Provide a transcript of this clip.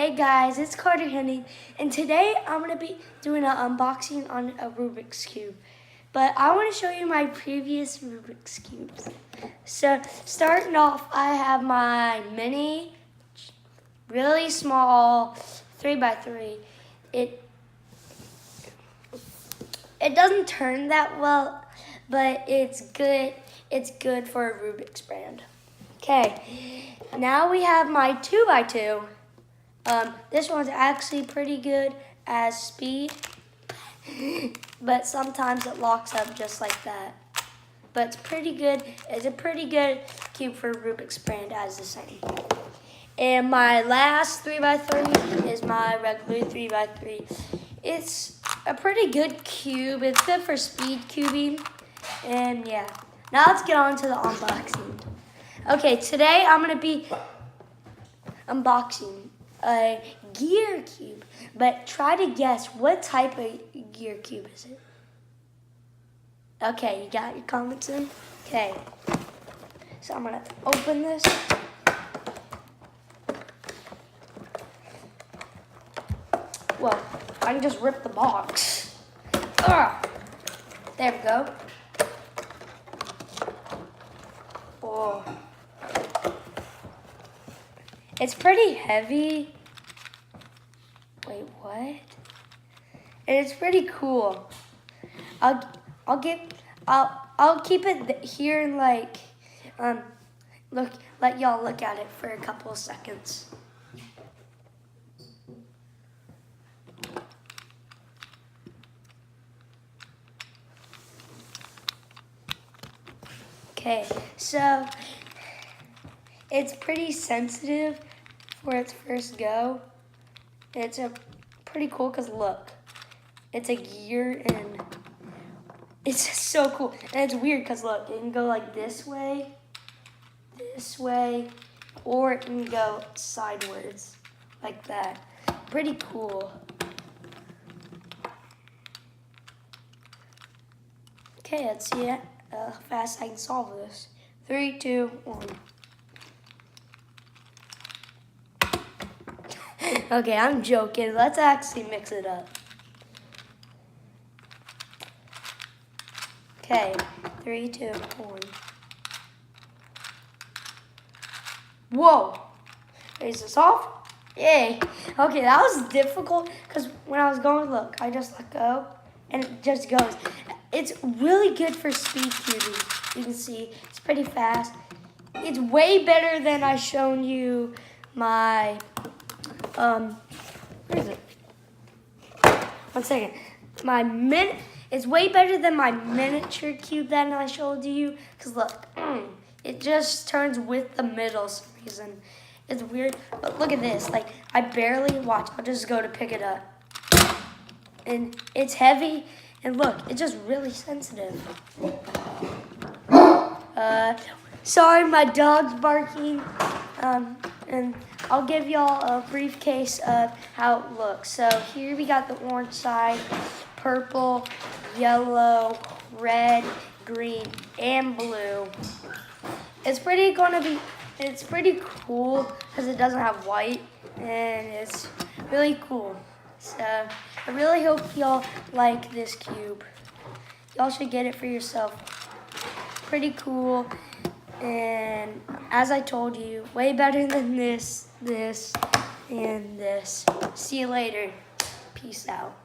Hey guys, it's Carter Henning, and today I'm going to be doing an unboxing on a Rubik's Cube. But I want to show you my previous Rubik's Cubes. So, starting off, I have my mini, really small 3x3. It doesn't turn that well, but it's good. It's good for a Rubik's brand. Okay, now we have my 2x2. This one's actually pretty good as speed, but sometimes it locks up just like that. But it's pretty good. It's a pretty good cube for Rubik's brand as the same. And my last 3x3 is my regular 3x3. It's a pretty good cube. It's good for speed cubing. And yeah, now let's get on to the unboxing. Okay, today I'm going to be unboxing a gear cube, but try to guess what type of gear cube is it. Okay, you got your comments in? Okay, so I'm gonna open this. Well, I can just rip the box. There we go. Oh. It's pretty heavy. Wait, what? And it's pretty cool. I'll keep it here and let y'all look at it for a couple of seconds. Okay, so it's pretty sensitive for its first go. It's pretty cool because look, it's a gear and it's just so cool. And it's weird because look, it can go like this way, or it can go sideways like that. Pretty cool. Okay, let's see how fast I can solve this. 3, 2, 1. Okay, I'm joking. Let's actually mix it up. Okay, 3, 2, 1. Whoa! Is this off? Yay! Okay, that was difficult because when I was going, look, I just let go and it just goes. It's really good for speed cubing. You can see it's pretty fast. It's way better than I shown you my where is it? 1 second. It's way better than my miniature cube that I showed you. Cause look, it just turns with the middle for some reason. It's weird, but look at this. Like I barely watch. I'll just go to pick it up, and it's heavy. And look, it's just really sensitive. Sorry, my dog's barking. And I'll give y'all a brief case of how it looks. So here we got the orange side, purple, yellow, red, green, and blue. It's pretty cool because it doesn't have white, and it's really cool. So I really hope y'all like this cube. Y'all should get it for yourself. Pretty cool. And as I told you, way better than this, and this. See you later. Peace out.